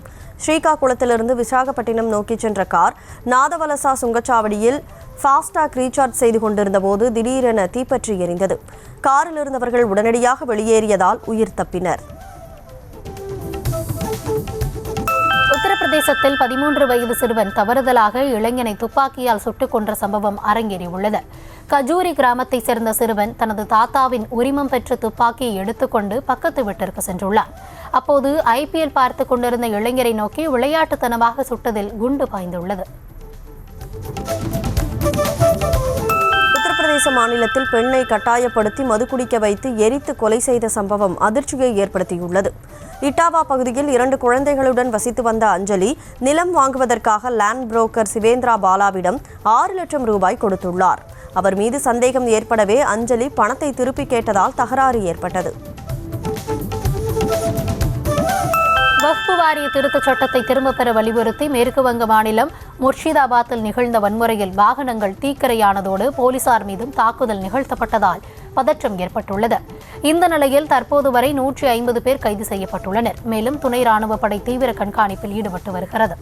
ஸ்ரீகாகுளத்திலிருந்து விசாகப்பட்டினம் நோக்கி சென்ற கார் நாதவலசா சுங்கச்சாவடியில் ஃபாஸ்டாக் ரீசார்ஜ் செய்து கொண்டிருந்த போது திடீரென தீப்பற்றி எரிந்தது. காரில் இருந்தவர்கள் உடனடியாக வெளியேறியதால் உயிர் தப்பினர். உத்தரப்பிரதேசத்தில் 13 வயது சிறுவன் தவறுதலாக இளைஞனை துப்பாக்கியால் சுட்டுக் கொன்ற சம்பவம் அரங்கேறியுள்ளது. கஜூரி கிராமத்தைச் சேர்ந்த சிறுவன் தனது தாத்தாவின் உரிமம் பெற்ற துப்பாக்கியை எடுத்துக்கொண்டு பக்கத்து வீட்டிற்கு சென்றுள்ளார். அப்போது IPL பார்த்து கொண்டிருந்த இளைஞரை நோக்கி விளையாட்டுத்தனமாக சுட்டதில் குண்டு பாய்ந்துள்ளது. உத்தரப்பிரதேச மாநிலத்தில் பெண்ணை கட்டாயப்படுத்தி மது குடிக்க வைத்து எரித்து கொலை செய்த சம்பவம் அதிர்ச்சியை ஏற்படுத்தியுள்ளது. இட்டாவா பகுதியில் 2 குழந்தைகளுடன் வசித்து வந்த அஞ்சலி நிலம் வாங்குவதற்காக லேண்ட் புரோக்கர் சிவேந்திரா பாலாவிடம் 6 லட்சம் ரூபாய் கொடுத்துள்ளார். அவர் மீது சந்தேகம் ஏற்படவே அஞ்சலி பணத்தை திருப்பி கேட்டதால் தகராறு ஏற்பட்டது. வக்ஃபு வாரிய திருத்தச் சட்டத்தை திரும்பப் பெற வலியுறுத்தி மேற்கு வங்க மாநிலம் முர்ஷிதாபாத்தில் நிகழ்ந்த வன்முறையில் வாகனங்கள் தீக்கிரையானதோடு போலீசார் மீதும் தாக்குதல் நிகழ்த்தப்பட்டதால் பதற்றம் ஏற்பட்டுள்ளது. இந்த நிலையில் தற்போது வரை 150 பேர் கைது செய்யப்பட்டுள்ளனர். மேலும் துணை ராணுவ படை தீவிர கண்காணிப்பில் ஈடுபட்டு வருகிறது.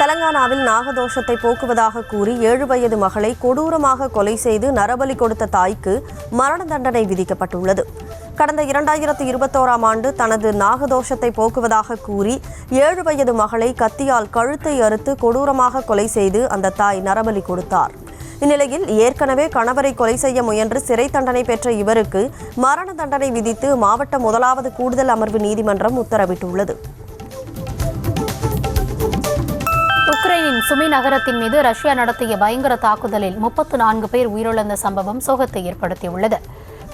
தெலங்கானாவில் நாகதோஷத்தை போக்குவதாக கூறி 7 வயது மகளை கொடூரமாக கொலை செய்து நரபலி கொடுத்த தாய்க்கு மரண தண்டனை விதிக்கப்பட்டுள்ளது. கடந்த 2021ஆம் ஆண்டு தனது நாகதோஷத்தை போக்குவதாக கூறி 7 வயது மகளை கத்தியால் கழுத்தை அறுத்து கொடூரமாக கொலை செய்து அந்த தாய் நரபலி கொடுத்தார். இந்நிலையில் ஏற்கனவே கணவரை கொலை செய்ய முயன்று சிறை தண்டனை பெற்ற இவருக்கு மரண தண்டனை விதித்து மாவட்ட 1வது கூடுதல் அமர்வு நீதிமன்றம் உத்தரவிட்டுள்ளது. உக்ரைனின் சுமி நகரத்தின் மீது ரஷ்யா நடத்திய பயங்கர தாக்குதலில் 34 பேர் உயிரிழந்த சம்பவம் சோகத்தை ஏற்படுத்தியுள்ளது.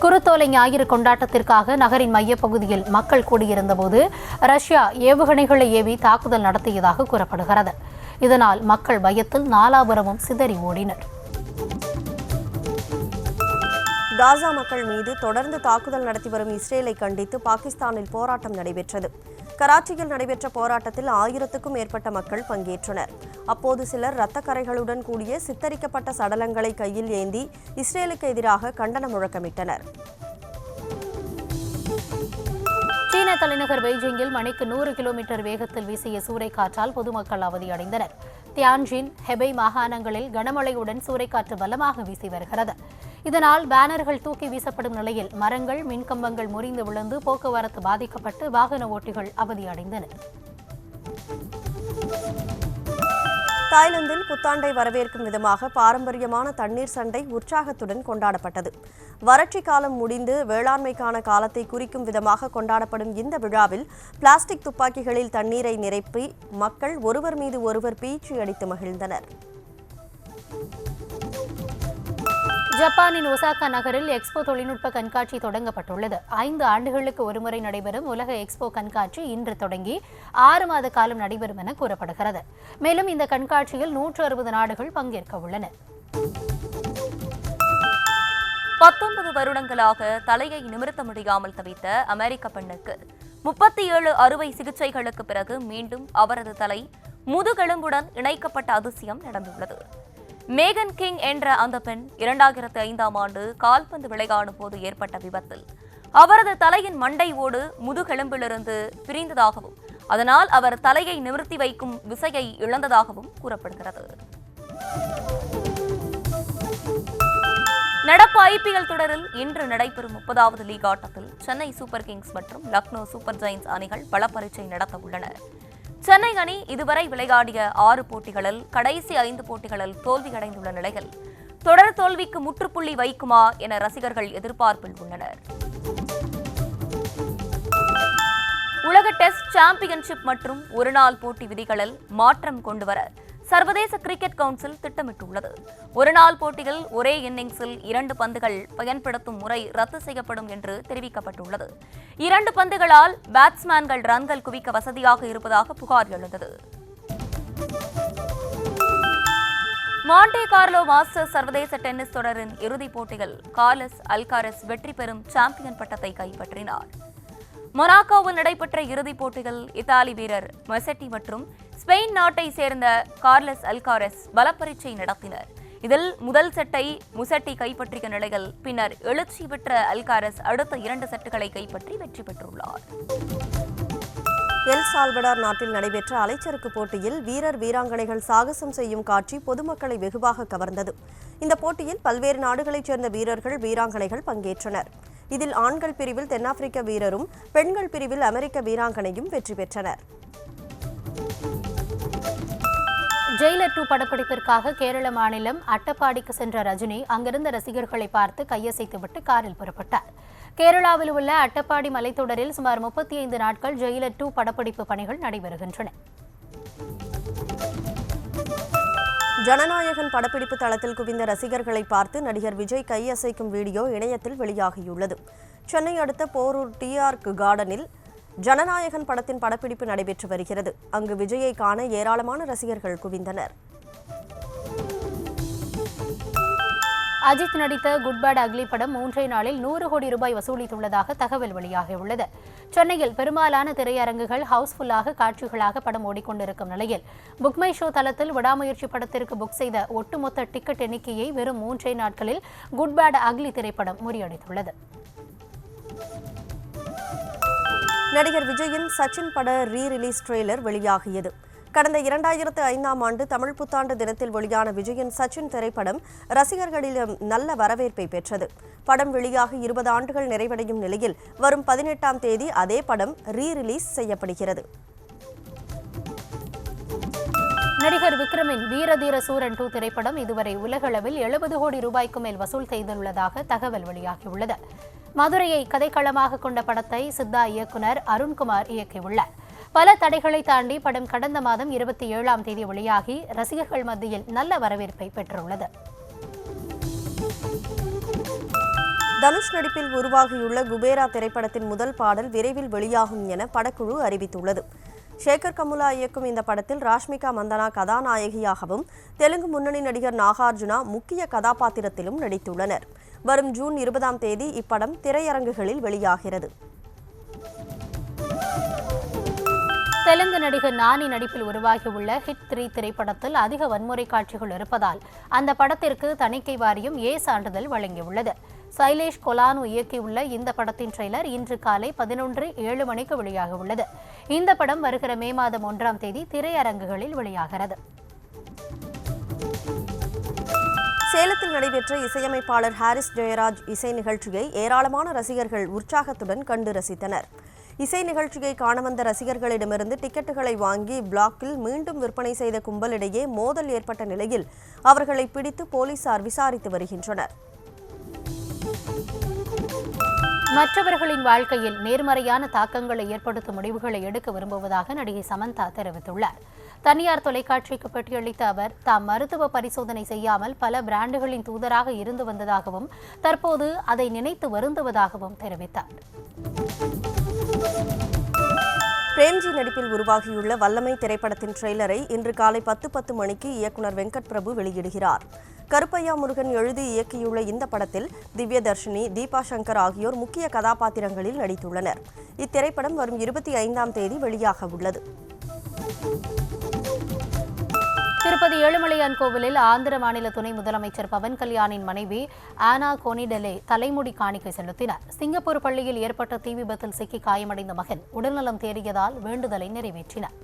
குருத்தோலை ஞாயிறு கொண்டாட்டத்திற்காக நகரின் மையப்பகுதியில் மக்கள் கூடியிருந்தபோது ரஷ்யா ஏவுகணைகளை ஏவி தாக்குதல் நடத்தியதாக கூறப்படுகிறது. இதனால் மக்கள் பயத்தில் நாலாபுரமும் சிதறி ஓடினர். காசா மக்கள் மீது தொடர்ந்து தாக்குதல் நடத்தி வரும் இஸ்ரேலை கண்டித்து பாகிஸ்தானில் போராட்டம் நடைபெற்றது. கராச்சியில் நடைபெற்ற போராட்டத்தில் 1000க்கும் மேற்பட்ட மக்கள் பங்கேற்றனர். அப்போது சிலர் இரத்தக்கரைகளுடன் கூடிய சித்தரிக்கப்பட்ட சடலங்களை கையில் ஏந்தி இஸ்ரேலுக்கு எதிராக கண்டன முழக்கமிட்டனர். சீன தலைநகர் பெய்ஜிங்கில் மணிக்கு 100 கிலோமீட்டர் வேகத்தில் வீசிய சூறைக்காற்றால் பொதுமக்கள் அவதியடைந்தனர். தியான்ஜின், ஹெபை மாகாணங்களில் கனமழையுடன் சூறைக்காற்று பலமாக வீசி வருகிறது. இதனால் பேனர்கள் தூக்கி வீசப்படும் நிலையில் மரங்கள், மின்கம்பங்கள் முறிந்து விழுந்து போக்குவரத்து பாதிக்கப்பட்டு வாகன ஓட்டிகள் அவதியடைந்தனர். தாய்லாந்தில் புத்தாண்டை வரவேற்கும் விதமாக பாரம்பரியமான தண்ணீர் சண்டை உற்சாகத்துடன் கொண்டாடப்பட்டது. வறட்சி காலம் முடிந்து வேளாண்மைக்கான காலத்தை குறிக்கும் விதமாக கொண்டாடப்படும் இந்த விழாவில் பிளாஸ்டிக் துப்பாக்கிகளில் தண்ணீரை நிரப்பி மக்கள் ஒருவர் மீது ஒருவர் பீச்சி அடித்து மகிழ்ந்தனர். ஜப்பானின் ஒசாகா நகரில் எக்ஸ்போ தொழில்நுட்ப கண்காட்சி தொடங்கப்பட்டுள்ளது. 5 ஆண்டுகளுக்கு ஒருமுறை நடைபெறும் உலக எக்ஸ்போ கண்காட்சி இன்று தொடங்கி 6 மாத காலம் நடைபெறும் என கூறப்படுகிறது. மேலும் இந்த கண்காட்சியில் 160 நாடுகள் பங்கேற்க உள்ளன. 19 வருடங்களாக தலையை நிமிர்த்த முடியாமல் தவித்த அமெரிக்க பெண்ணுக்கு 37 அறுவை சிகிச்சைகளுக்கு பிறகு மீண்டும் அவரது தலை முதுகெலும்புடன் இணைக்கப்பட்ட அதிசயம் நடந்துள்ளது. மேகன் கிங் என்ற அந்த பெண் 2005ஆம் ஆண்டு கால்பந்து விளையாடும் போது ஏற்பட்ட விபத்தில் அவரது தலையின் மண்டை ஓடு முதுகெலும்பிலிருந்து பிரிந்ததாகவும் அதனால் அவர் தலையை நிமிர்த்தி வைக்கும் விசையை இழந்ததாகவும் கூறப்படுகிறது. நடப்பு IPL தொடரில் இன்று நடைபெறும் 30வது லீக் ஆட்டத்தில் சென்னை சூப்பர் கிங்ஸ் மற்றும் லக்னோ சூப்பர் ஜெயின்ஸ் அணிகள் பல பரீட்சை நடத்த உள்ளன. சென்னை அணி இதுவரை விளையாடிய 6 போட்டிகளில் கடைசி 5 போட்டிகளில் தோல்வியடைந்துள்ள நிலையில் தொடர் தோல்விக்கு முற்றுப்புள்ளி வைக்குமா என ரசிகர்கள் எதிர்பார்ப்பில் உள்ளனர். உலக டெஸ்ட் சாம்பியன்ஷிப் மற்றும் ஒருநாள் போட்டி விதிகளில் மாற்றம் கொண்டுவர சர்வதேச கிரிக்கெட் கவுன்சில் திட்டமிட்டுள்ளது. ஒருநாள் போட்டிகள் ஒரே இன்னிங்ஸில் 2 பந்துகள் பயன்படுத்தும் முறை ரத்து செய்யப்படும் என்று தெரிவிக்கப்பட்டுள்ளது. 2 பந்துகளால் பேட்ஸ்மேன்கள் ரன்கள் குவிக்க வசதியாக இருப்பதாக புகார் எழுந்தது. மாண்டே கார்லோ மாஸ்டர்ஸ் சர்வதேச டென்னிஸ் தொடரின் இறுதிப் போட்டியில் கார்லஸ் அல்காரஸ் வெற்றி பெறும் சாம்பியன் பட்டத்தை கைப்பற்றினார். மொனாக்கோவில் நடைபெற்ற இறுதிப் போட்டியில் இத்தாலி வீரர் மொசெட்டி மற்றும் ஸ்பெயின் நாட்டை சேர்ந்த கார்லஸ் அல்காரஸ் பலப்பரீட்சை நடத்தினர். இதில் முதல் செட்டை முசெட்டி கைப்பற்றிய நிலையில் பின்னர் எழுச்சி பெற்ற அல்காரஸ் அடுத்த 2 செட்டுகளை கைப்பற்றி வெற்றி பெற்றுள்ளார். எல் சால்வடார் நாட்டில் நடைபெற்ற அலைச்சறுக்கு போட்டியில் வீரர் வீராங்கனைகள் சாகசம் செய்யும் காட்சி பொதுமக்களை வெகுவாக கவர்ந்தது. இந்த போட்டியில் பல்வேறு நாடுகளைச் சேர்ந்த வீரர்கள் வீராங்கனைகள் பங்கேற்றனர். இதில் ஆண்கள் பிரிவில் தென்னாப்பிரிக்க வீரரும் பெண்கள் பிரிவில் அமெரிக்க வீராங்கனையும் வெற்றி பெற்றனர். ஜெயிலர் 2 படப்பிடிப்பிற்காக கேரள மாநிலம் அட்டப்பாடிக்கு சென்ற ரஜினி அங்கிருந்த ரசிகர்களை பார்த்து கையசைத்துவிட்டு காரில் புறப்பட்டார். கேரளாவில் உள்ள அட்டப்பாடி மலைத்தொடரில் சுமார் 35 நாட்கள் ஜெயிலர் 2 படப்பிடிப்பு பணிகள் நடைபெறுகின்றன. ஜனநாயகன் படப்பிடிப்பு தளத்தில் குவிந்த ரசிகர்களை பார்த்து நடிகர் விஜய் கையசைக்கும் வீடியோ இணையத்தில் வெளியாகியுள்ளது. சென்னை அடுத்த போரூர் டிஆர் கார்டனில் ஜனநாயகன் படத்தின் படப்பிடிப்பு நடைபெற்று வருகிறது. அங்கு விஜயை காண ஏராளமான ரசிகர்கள் குவிந்தனர். அஜித் நடித்த குட் பேட் அக்லி படம் 3 நாளில் 100 கோடி ரூபாய் வசூலித்துள்ளதாக தகவல் வெளியாகியுள்ளது. சென்னையில் பெரும்பாலான திரையரங்குகள் ஹவுஸ்ஃபுல்லாக காட்சிகளாக படம் ஓடிக்கொண்டிருக்கும் நிலையில் புக்மை ஷோ தளத்தில் விடாமுயற்சி படத்திற்கு புக் செய்த ஒட்டுமொத்த டிக்கெட் எண்ணிக்கையை வெறும் 3 நாட்களில் குட் பேட் அக்லி திரைப்படம் முறியடித்துள்ளது. நடிகர் விஜயின் சச்சின் பட ரீ-ரிலீஸ் ட்ரெய்லர் வெளியாகியது. கடந்த 2005ஆம் ஆண்டு தமிழ் புத்தாண்டு தினத்தில் வெளியான விஜயின் சச்சின் திரைப்படம் ரசிகர்களிடம் நல்ல வரவேற்பை பெற்றது. படம் வெளியாகி 20 ஆண்டுகள் நிறைவடையும் நிலையில் வரும் 18ஆம் தேதி அதே படம் ரீ-ரிலீஸ் செய்யப்படுகிறது. நடிகர் விக்ரமின் வீரதீர சூரன் 2 திரைப்படம் இதுவரை உலகளவில் 70 கோடி ரூபாய்க்கு மேல் வசூல் செய்துள்ளதாக தகவல் வெளியாகியுள்ளது. மதுரையை கதைக்களமாக கொண்ட படத்தை சித்தா இயக்குனர் அருண்குமார் இயக்கியுள்ளார். பல தடைகளை தாண்டி படம் கடந்த மாதம் 27ஆம் தேதி வெளியாகி ரசிகர்கள் மத்தியில் நல்ல வரவேற்பை பெற்றுள்ளது. தனுஷ் நடிப்பில் உருவாகியுள்ள குபேரா திரைப்படத்தின் முதல் பாடல் விரைவில் வெளியாகும் என படக்குழு அறிவித்துள்ளது. சேகர் கமுலா இயக்கும் இந்த படத்தில் ராஷ்மிகா மந்தனா கதாநாயகியாகவும் தெலுங்கு முன்னணி நடிகர் நாகார்ஜுனா முக்கிய கதாபாத்திரத்திலும் நடித்துள்ளனர். வரும் ஜூன் 20ஆம் தேதி இப்படம் திரையரங்குகளில் வெளியாகிறது. தெலுங்கு நடிகர் நானி நடிப்பில் உருவாகியுள்ள ஹிட் 3 திரைப்படத்தில் அதிக வன்முறை காட்சிகள் இருப்பதால் அந்த படத்திற்கு தணிக்கை வாரியம் ஏ சான்றிதழ் வழங்கியுள்ளது. சைலேஷ் கொலானு இயக்கியுள்ள இந்த படத்தின் ட்ரெய்லர் இன்று காலை 11:07 மணிக்கு வெளியாகியுள்ளது. இந்த படம் வருகிற மே மாதம் 1ஆம் தேதி திரையரங்குகளில் வெளியாகிறது. சேலத்தில் நடைபெற்ற இசையமைப்பாளர் ஹாரிஸ் ஜெயராஜ் இசை நிகழ்ச்சியை ஏராளமான ரசிகர்கள் உற்சாகத்துடன் கண்டு ரசித்தனர். இசை நிகழ்ச்சியை காண வந்த ரசிகர்களிடமிருந்து டிக்கெட்டுகளை வாங்கி பிளாக்கில் மீண்டும் விற்பனை செய்த கும்பலிடையே மோதல் ஏற்பட்ட நிலையில் அவர்களை பிடித்து போலீசார் விசாரித்து வருகின்றனர். மற்றவர்களின் வாழ்க்கையில் நேர்மறையான தாக்கங்களை ஏற்படுத்தும் முடிவுகளை எடுக்க விரும்புவதாக நடிகை சமந்தா தெரிவித்துள்ளார். தனியார் தொலைக்காட்சிக்கு பேட்டியளித்த அவர் தாம் மருத்துவ பரிசோதனை செய்யாமல் பல பிராண்டுகளின் தூதராக இருந்து வந்ததாகவும் தற்போது அதை நினைத்து வருந்துவதாகவும் தெரிவித்தார். பிரேம்ஜி நடிப்பில் உருவாகியுள்ள வல்லமை திரைப்படத்தின் ட்ரெய்லரை இன்று காலை 10:10 மணிக்கு இயக்குனர் வெங்கட் பிரபு வெளியிடுகிறார். கருப்பையா முருகன் எழுதி இயக்கியுள்ள இந்த படத்தில் திவ்யதர்ஷினி, தீபா சங்கர் ஆகியோர் முக்கிய கதாபாத்திரங்களில் நடித்துள்ளனர். இத்திரைப்படம் வரும் 25ஆம் தேதி வெளியாக உள்ளது. திருப்பதி ஏழுமலையான் கோவிலில் ஆந்திர மாநில துணை முதலமைச்சர் பவன் கல்யாணின் மனைவி ஆனா கோனிடெலே தலைமுடி காணிக்கை செலுத்தினார். சிங்கப்பூர் பள்ளியில் ஏற்பட்ட தீ விபத்தில் சிக்கி காயமடைந்த மகன் உடல்நலம் தேறியதால் வேண்டுதலை நிறைவேற்றினார்.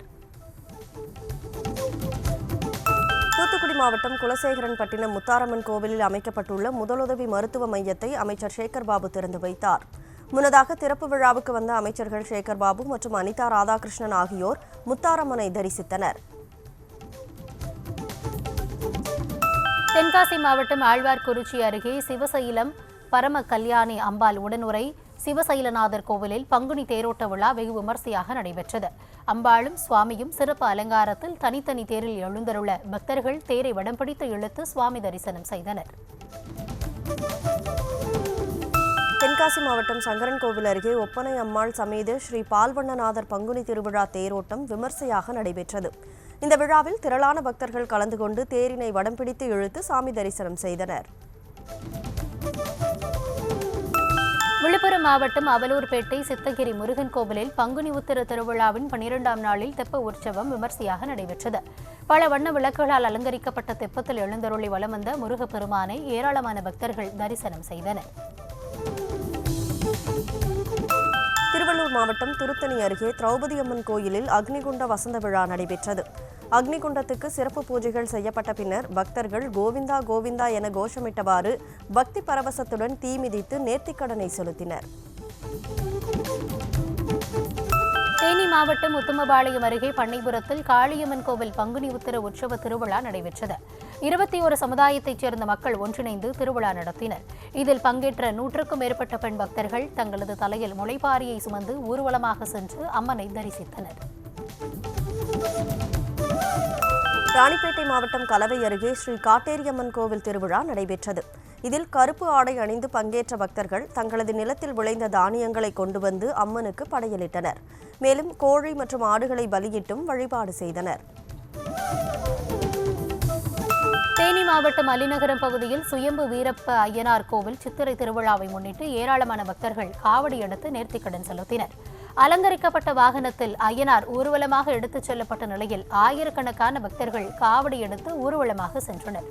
தூத்துக்குடி மாவட்டம் குலசேகரன்பட்டினம் முத்தாரம்மன் கோவிலில் அமைக்கப்பட்டுள்ள முதலுதவி மருத்துவ மையத்தை அமைச்சர் சேகர் பாபு திறந்து வைத்தார். முன்னதாக திறப்பு விழாவுக்கு வந்த அமைச்சர்கள் சேகர் பாபு மற்றும் அனிதா ராதாகிருஷ்ணன் ஆகியோர் முத்தாரம்மனை தரிசித்தனர். தென்காசி மாவட்டம் ஆழ்வார்குறிச்சி அருகே சிவசைலம் பரம கல்யாணி அம்பாள் உடனுரை சிவசைலநாதர் கோவிலில் பங்குனி தேரோட்ட விழா வெகு விமர்சையாக நடைபெற்றது. அம்பாளும் சுவாமியும் சிறப்பு அலங்காரத்தில் தனித்தனி தேரில் எழுந்தருள பக்தர்கள் தேரை வடம் பிடித்து இழுத்து சுவாமி தரிசனம் செய்தனர். தென்காசி மாவட்டம் சங்கரன் கோவில் அருகே ஒப்பனை அம்மாள் சமேத ஸ்ரீ பால்வண்ணநாதர் பங்குனி திருவிழா தேரோட்டம் விமர்சையாக நடைபெற்றது. இந்த விழாவில் திரளான பக்தர்கள் கலந்து கொண்டு தேரினை வடம் பிடித்து இழுத்து சாமி தரிசனம் செய்தனர். விழுப்புரம் மாவட்டம் அவலூர்பேட்டை சித்தகிரி முருகன் கோவிலில் பங்குனி உத்திர திருவிழாவின் 12ஆம் நாளில் தெப்ப உற்சவம் விமர்சையாக நடைபெற்றது. பல வண்ண விளக்குகளால் அலங்கரிக்கப்பட்ட தெப்பத்தில் எழுந்தருளி வலம் வந்த முருகப்பெருமானை ஏராளமான பக்தர்கள் தரிசனம் செய்தனர். திருவள்ளூர் மாவட்டம் திருத்தணி அருகே திரௌபதி அம்மன் கோயிலில் அக்னிகுண்ட வசந்த விழா நடைபெற்றது. அக்னிகுண்டத்துக்கு சிறப்பு பூஜைகள் செய்யப்பட்ட பின்னர் பக்தர்கள் கோவிந்தா கோவிந்தா என கோஷமிட்டவாறு பக்தி பரவசத்துடன் தீ மிதித்து நேர்த்திக்கடனை செலுத்தினர். தேனி மாவட்டம் உத்தமபாளையம் அருகே பண்ணைபுரத்தில் காளியம்மன் கோவில் பங்குனி உத்திர உற்சவ திருவிழா நடைபெற்றது. 21 சமுதாயத்தைச் சேர்ந்த மக்கள் ஒன்றிணைந்து திருவிழா நடத்தினர். இதில் பங்கேற்ற 100க்கும் மேற்பட்ட பெண் பக்தர்கள் தங்களது தலையில் முளைப்பாரியை சுமந்து ஊர்வலமாக சென்று அம்மனை தரிசித்தனர். ராணிப்பேட்டை மாவட்டம் கலவை அருகே ஸ்ரீ காட்டேரியம்மன் கோவில் திருவிழா நடைபெற்றது. இதில் கருப்பு ஆடை அணிந்து பங்கேற்ற பக்தர்கள் தங்களது நிலத்தில் விளைந்த தானியங்களை கொண்டு வந்து அம்மனுக்கு படையலிட்டனர். மேலும் கோழி மற்றும் ஆடுகளை பலியிட்டும் வழிபாடு செய்தனர். தேனி மாவட்டம் அலிநகரம் பகுதியில் சுயம்பு வீரப்ப ஐயனார் கோவில் சித்திரை திருவிழாவை முன்னிட்டு ஏராளமான பக்தர்கள் காவடி எடுத்து நேர்த்திக்கடன் செலுத்தினர். அலங்கரிக்கப்பட்ட வாகனத்தில் ஐயனார் ஊர்வலமாக எடுத்துச் செல்லப்பட்ட நிலையில் ஆயிரக்கணக்கான பக்தர்கள் காவடி எடுத்து ஊர்வலமாக சென்றனர்.